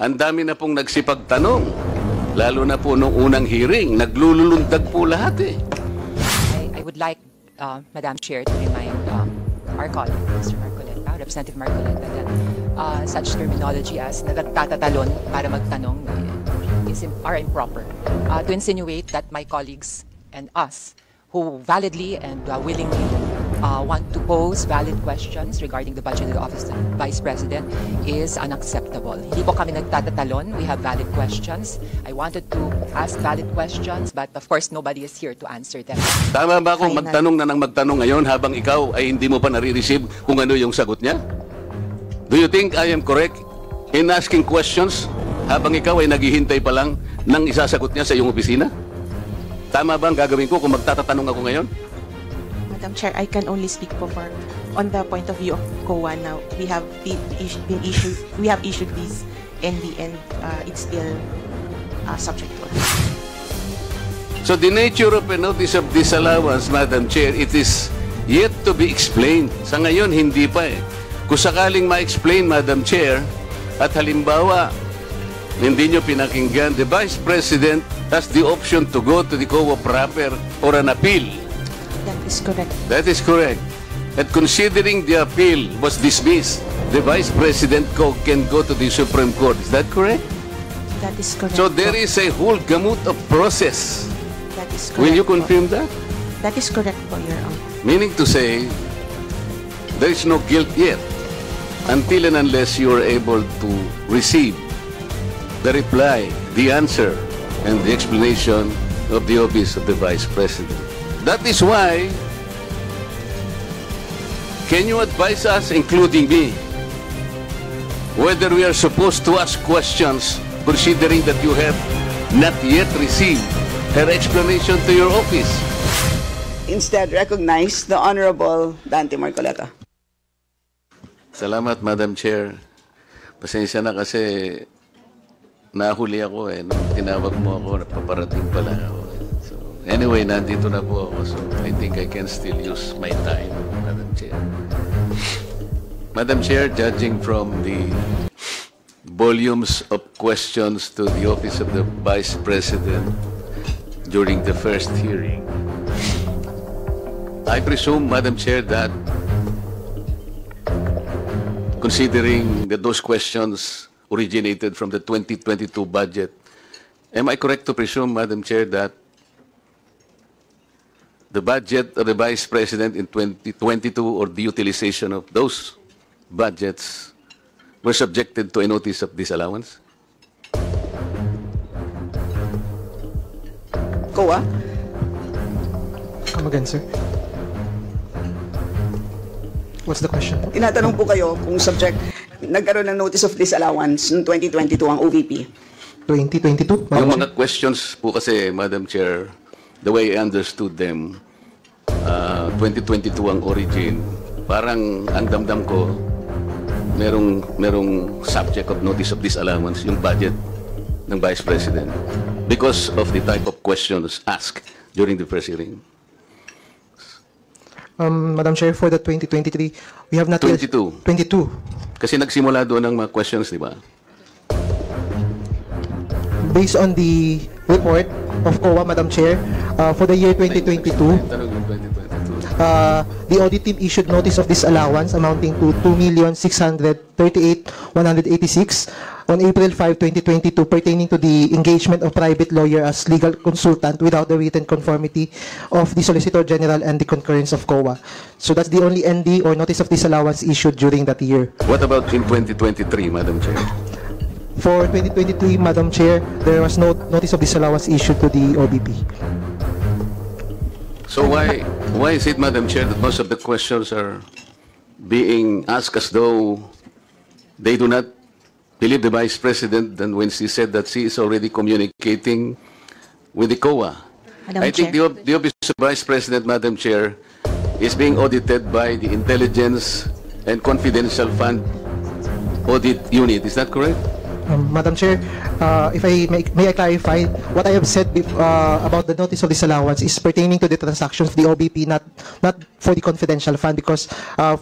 Ang dami na pong nagsipagtanong. Lalo na po nung unang hearing, naglululundag po lahat eh. I would like, Madam Chair, to remind our colleague, Mr. Marcoleta, Representative Marcoleta, that such terminology as nagtatatalon para magtanong are improper. To insinuate that my colleagues and us who validly and willingly want to pose valid questions regarding the budget of the Office of the Vice President is unacceptable. Hindi po kami nagtatatalon. We have valid questions. I wanted to ask valid questions, but of course, nobody is here to answer them. Tama ba kung magtanong na ng magtanong ngayon habang ikaw ay hindi mo pa nare-receive kung ano yung sagot niya? Do you think I am correct in asking questions habang ikaw ay naghihintay pa lang ng isasagot niya sa iyong opisina? Tama ba ang gagawin ko kung magtatatanong ako ngayon? Madam Chair, I can only speak on the point of view of COA now. We have issued these and it's still subject to us. So the nature of a notice of disallowance, Madam Chair, it is yet to be explained. Sa ngayon, hindi pa eh. Kung sakaling ma-explain, Madam Chair, at halimbawa, hindi nyo pinakinggan, the Vice President has the option to go to the COA proper or an appeal. That is correct. That is correct. And considering the appeal was dismissed, the Vice President can go to the Supreme Court. Is that correct? That is correct. So there is a whole gamut of process. That is correct. Will you confirm that? That is correct po, Your Honor. Meaning to say, there is no guilt yet until and unless you are able to receive the reply, the answer, and the explanation of the Office of the Vice President. That is why, can you advise us, including me, whether we are supposed to ask questions considering that you have not yet received her explanation to your office? Instead, recognize the Honorable Dante Marcoleta. Salamat, Madam Chair. Pasensya na kasi nahuli ako eh. Nung tinawag mo ako, napaparating pala ako. So, anyway, nandito na po ako. So, I think I can still use my time, Madam Chair. Madam Chair, judging from the volumes of questions to the Office of the Vice President during the first hearing, I presume, Madam Chair, that considering that those questions originated from the 2022 budget, am I correct to presume, Madam Chair, that the budget of the Vice President in 2022 or the utilization of those budgets were subjected to a notice of disallowance? COA? Come again, sir. What's the question? Tinatanong po kayo kung nagkaroon ng notice of disallowance noong 2022 ang OVP. 2022? Yung mga questions po kasi, Madam Chair, the way I understood them, 2022 ang origin. Parang ang damdam ko, merong subject of notice of disallowance, yung budget ng Vice President, because of the type of questions asked during the first hearing. Madam Chair, for the 2023, we have not 22. 22. Kasi nagsimula doon ng mga questions, di ba? Based on the report of COA, Madam Chair, for the year 2022, the audit team issued notice of disallowance amounting to 2,638,186 on April 5, 2022 pertaining to the engagement of private lawyer as legal consultant without the written conformity of the Solicitor General and the concurrence of COA. So that's the only ND or notice of disallowance issued during that year. What about in 2023, Madam Chair? For 2023, Madam Chair, there was no notice of disallowance issued to the OBP. So why is it, Madam Chair, that most of the questions are being asked as though they do not believe the Vice President than when she said that she is already communicating with the COA? I think the Office of Vice President, Madam Chair, is being audited by the Intelligence and Confidential Fund Audit Unit. Is that correct? Madam Chair, if I may I clarify, what I have said about the notice of disallowance is pertaining to the transactions of the OBP, not for the confidential fund, because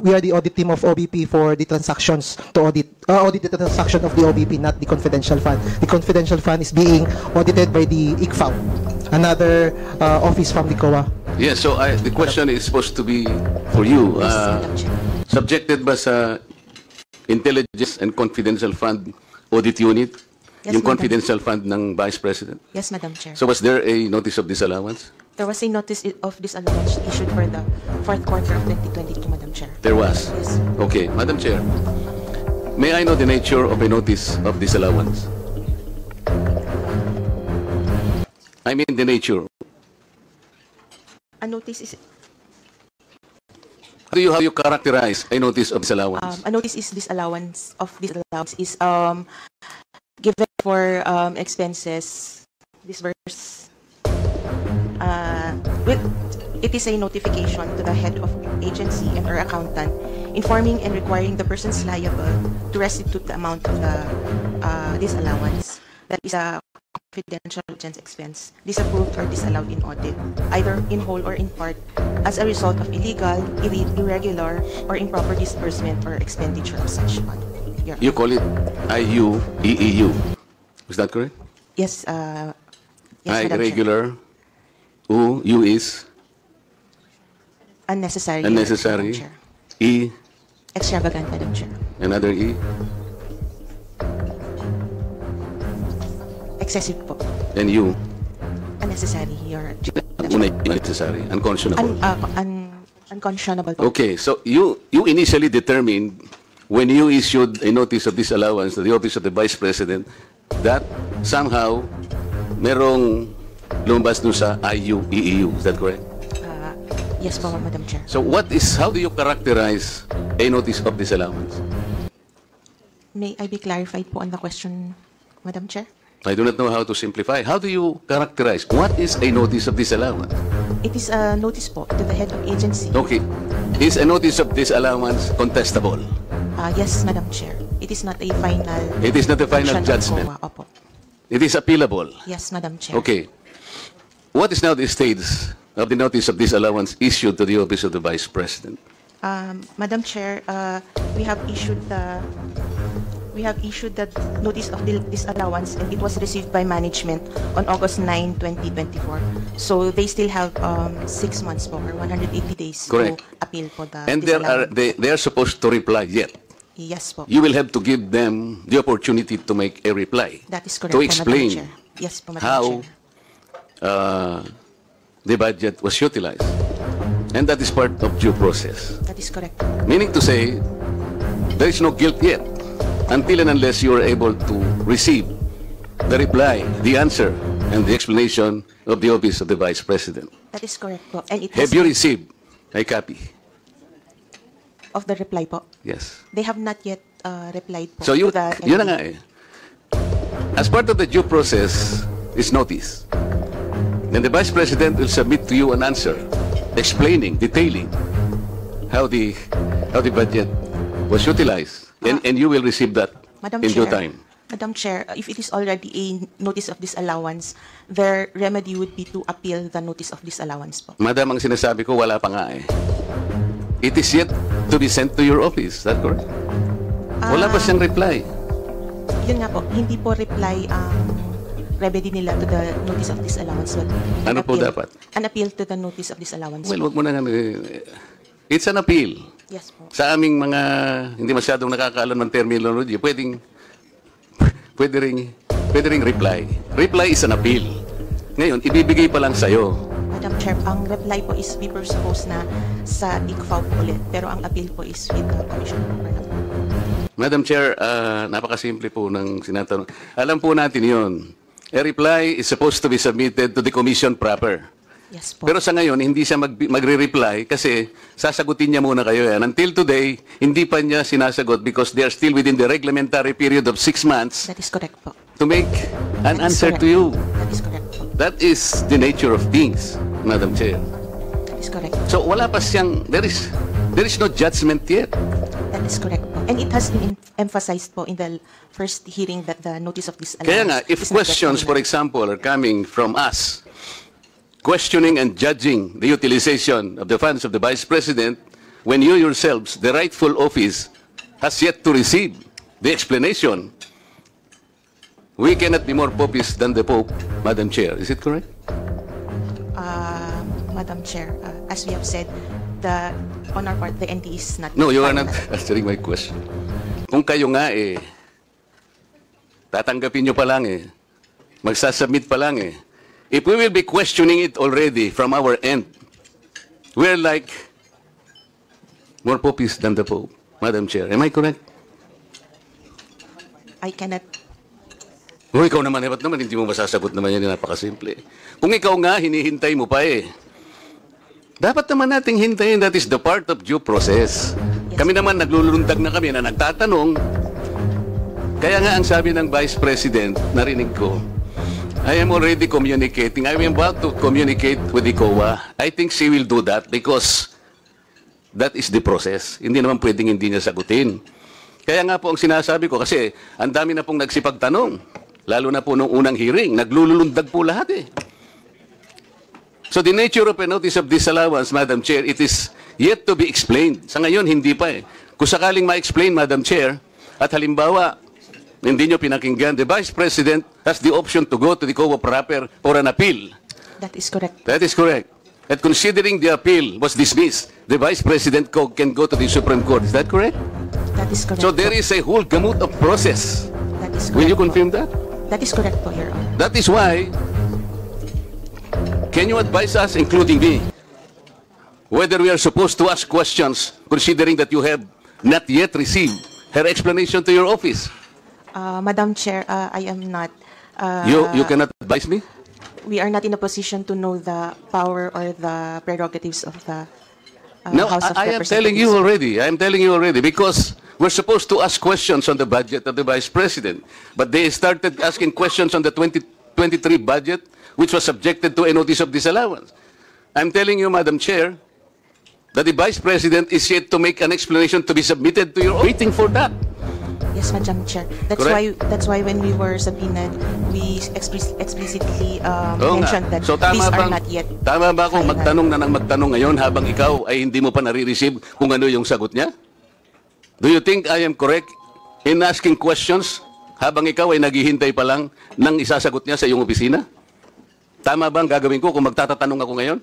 we are the audit team of OBP for the transactions to audit the transaction of the OBP, not the confidential fund. The confidential fund is being audited by the ICFAO, another office from the COA. Yeah, so the question is supposed to be for you. Yes, Madam Chair. Subjected ba sa Intelligence and Confidential Fund Audit Unit, Yes, yung Madam. confidential fund ng Vice President? Yes, Madam Chair. So was there a notice of disallowance? There was a notice of disallowance issued for the fourth quarter of 2022, Madam Chair. There was? Yes. Okay, Madam Chair, may I know the nature of a notice of disallowance? I mean the nature. A notice is How do you characterize a notice of disallowance? a notice is disallowance is given for expenses disbursed. With it is a notification to the head of agency and or accountant informing and requiring the persons liable to restitute the amount of the disallowance that is a confidential expense disapproved or disallowed in audit, either in whole or in part, as a result of illegal, irregular, or improper disbursement or expenditure of such fund. You call it IUEEU. Is that correct? Yes, yes, I Madam Chair. irregular. U is Unnecessary. unnecessary. Madam Chair. E, Extravagant, Madam Chair. another E, Excessive po. and U. Unnecessary. Your Una, unnecessary, unconscionable. unconscionable po. Okay, so you initially determined when you issued a notice of disallowance to the Office of the Vice President that somehow merong lumabas dun sa IUEEU. Is that correct? Yes po, Madam Chair. So how do you characterize a notice of disallowance? May I be clarified po on the question, Madam Chair? I do not know how to simplify. How do you characterize? What is a notice of disallowance? It is a notice po to the head of agency. Okay. Is a notice of disallowance contestable? Yes, Madam Chair. It is not a final. It is not a final action of judgment. COA. Opo. It is appealable. Yes, Madam Chair. Okay. What is now the status of the notice of disallowance issued to the Office of the Vice President? Madam Chair, we have issued the notice of disallowance, and it was received by management on August 9, 2024. So they still have 6 months po, or 180 days Correct. to appeal for the And disallowance. they are supposed to reply yet. Yes po. You will have to give them the opportunity to make a reply. That is correct To po, explain Madam Chair. Yes po, Madam how Chair. the budget was utilized. And that is part of due process. That is correct. Meaning to say, there is no guilt yet until and unless you are able to receive the reply, the answer, and the explanation of the Office of the Vice President. That is correct po. And it Have has you received a copy? of the reply po. Yes. They have not yet replied po So to the yun na ND. nga eh. As part of the due process is notice. Then the Vice President will submit to you an answer explaining, detailing how the budget was utilized. And you will receive that Madam in Chair, due time. Madam Chair, if it is already a notice of disallowance, their remedy would be to appeal the notice of disallowance po. Madam, ang sinasabi ko, wala pa nga eh. It is yet to be sent to your office. Is that correct? Wala pa siyang reply. Yun nga po, hindi po reply ang remedy nila to the notice of disallowance. But Ano po dapat? An appeal to the notice of disallowance. Well, wag mo na nga. It's an appeal. Yes po. Sa aming mga hindi masyadong nakakaalam ng terminology, pwede ring reply. Reply is an appeal. Ngayon, ibibigay pa lang sa'yo. Madam Chair, ang reply po is we propose na sa ICFAO po ulit, pero ang appeal po is with the Commission of Parliament. Madam Chair, napakasimple po ng sinatanong. Alam po natin yun. A reply is supposed to be submitted to the Commission proper. Yes po. Pero sa ngayon, hindi siya magre-reply kasi sasagutin niya muna kayo yan. Until today, hindi pa niya sinasagot because they are still within the reglementary period of 6 months That is correct po. to make an That is answer correct. to you. That is correct po. That is the nature of things, Madam Chair. That is correct. So wala pa siyang, there is no judgment yet. That is correct po. And it has been emphasized po in the first hearing that the notice of disallowance Kaya nga, if is not yet questions, for final. example, are coming from us, questioning and judging the utilization of the funds of the Vice President, when you yourselves, the rightful office, has yet to receive the explanation, we cannot be more popist than the Pope, Madam Chair. Is it correct? Madam Chair, as we have said, on our part, the NT is not No, you are not final. answering my question. Kung kayo nga tatanggapin nyo pa lang magsasubmit pa lang if we will be questioning it already from our end, we're like more popist than the Pope, Madam Chair. Am I correct? I cannot. O ikaw naman, ba't naman hindi mo masasagot naman yan, napakasimple. Kung ikaw nga, hinihintay mo pa dapat naman nating hintayin, that is the part of due process. Kami naman, naglulundag na kami na nagtatanong. Kaya nga ang sabi ng Vice President, narinig ko, I am already communicating. I am about to communicate with the COA. I think she will do that because that is the process. Hindi naman pwedeng hindi niya sagutin. Kaya nga po ang sinasabi ko, kasi ang dami na pong nagsipagtanong. Lalo na po nung unang hearing, naglulundag po lahat So the nature of a notice of disallowance, Madam Chair, it is yet to be explained. Sa ngayon, hindi pa Kung sakaling ma-explain, Madam Chair, at halimbawa, hindi nyo pinakinggan, the Vice President has the option to go to the COA proper for an appeal. That is correct. That is correct. And considering the appeal was dismissed, the Vice President can go to the Supreme Court. Is that correct? That is correct. So there is a whole gamut of process. That is correct. Will you po. confirm that? That is correct po, Your Honor. That is why, can you advise us, including me, whether we are supposed to ask questions, considering that you have not yet received her explanation to your office? Madam Chair, I am not. You cannot advise me? We are not in a position to know the power or the prerogatives of the No, House of I am Representatives. telling you already. I am telling you already because we're supposed to ask questions on the budget of the Vice President. But they started asking questions on the 2023 budget, which was subjected to a notice of disallowance. I'm telling you, Madam Chair, that the Vice President is yet to make an explanation to be submitted to your waiting for that. Yes, Madam Chair. Correct. That's why when we were subpoenaed, we explicitly Oo nga. mentioned that So these are not yet tama ba kung final. magtanong na ng magtanong ngayon habang ikaw ay hindi mo pa nare-receive kung ano yung sagot niya? Do you think I am correct in asking questions habang ikaw ay naghihintay pa lang ng isasagot niya sa iyong opisina? Tama ba ang gagawin ko kung magtatatanong ako ngayon?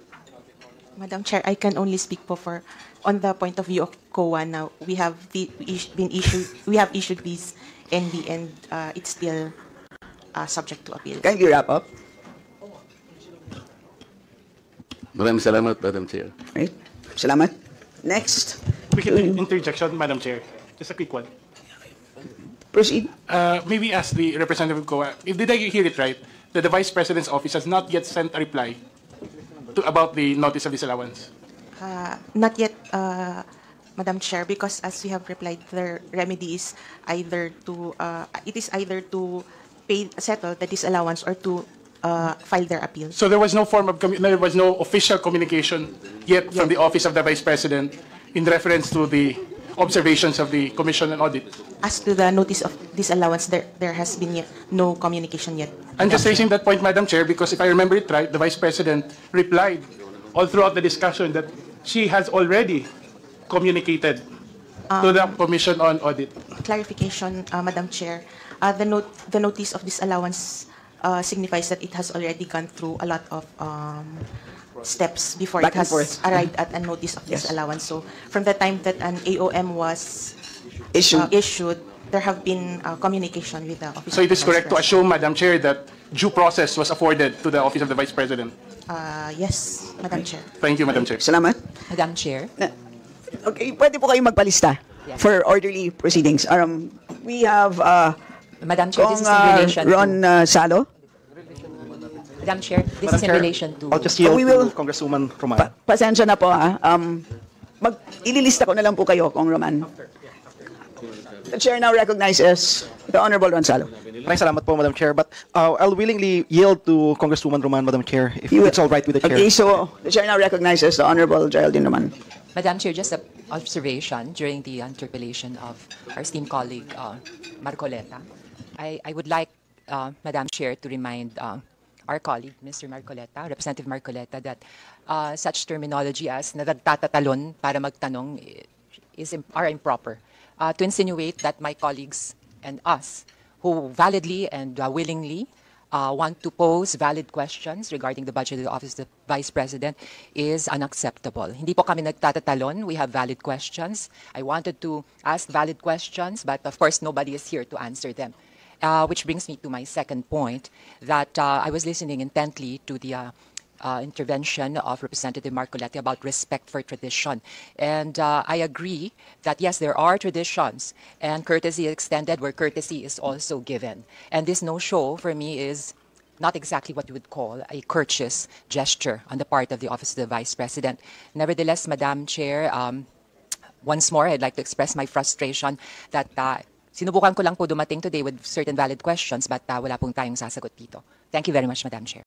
Madam Chair, I can only speak for on the point of view of COA now. We have issued these NB and it's still subject to appeal. Kindly wrap up. Maraming salamat, Madam Chair. Right? Salamat. Next. Quick interjection, Madam Chair. Just a quick one. Proceed. Maybe ask the representative of COA, did I hear it right, that the Vice President's office has not yet sent a reply about the notice of disallowance? Not yet, Madam Chair, because as we have replied, their remedy is either to settle the disallowance or to file their appeal. So there was no form of, there was no official communication yet from the office of the Vice President in reference to the observations of the Commission on Audit. As to the notice of disallowance, there has been no communication yet. I'm just raising that point, Madam Chair, because if I remember it right, the Vice President replied all throughout the discussion that she has already communicated to the Commission on Audit. Clarification, Madam Chair. The notice of disallowance signifies that it has already gone through a lot of steps before Back it and has forth. arrived at a notice of Yes. disallowance. So from the time that an AOM was Issue. there have been communication with the office. So of it is the correct to Vice assume, Madam Chair, that due process was afforded to the Office of the Vice President. President. Yes, Madam Chair. Thank you, Madam Chair. Salamat. Madam Chair. Okay, pwede po kayo magpalista Yes. for orderly proceedings. We have Madam Chair, this is in Kong relation Ron to... Salo. Madam Chair, this is in relation to... I'll just yield We will- to Congresswoman Roman. Pasensya na po ha. Ililista ko na lang po kayo, Kong Roman. The chair now recognizes the Honorable Ron Salo. Maraming salamat po, Madam Chair. But I'll willingly yield to Congresswoman Roman, Madam Chair, if You will- it's all right with the Chair. Okay, so the chair now recognizes the Honorable Geraldine Roman. Madam Chair, just a observation during the interpellation of our esteemed colleague, Marcoleta. I would like, Madam Chair, to remind our colleague, Mr. Marcoleta, Representative Marcoleta, that such terminology as nagtatatalon para magtanong are improper. To insinuate that my colleagues and us, who validly and willingly want to pose valid questions regarding the budget of the Office of the Vice President is unacceptable. Hindi po kami nagtatatalon. We have valid questions. I wanted to ask valid questions, but of course nobody is here to answer them. Which brings me to my second point, that I was listening intently to the intervention of Representative Marcoleta about respect for tradition. And I agree that, yes, there are traditions, and courtesy is extended where courtesy is also given. And this no-show, for me, is not exactly what you would call a courteous gesture on the part of the Office of the Vice President. Nevertheless, Madam Chair, once more, I'd like to express my frustration that sinubukan ko lang po dumating today with certain valid questions, but wala pong tayong sasagot dito. Thank you very much, Madam Chair.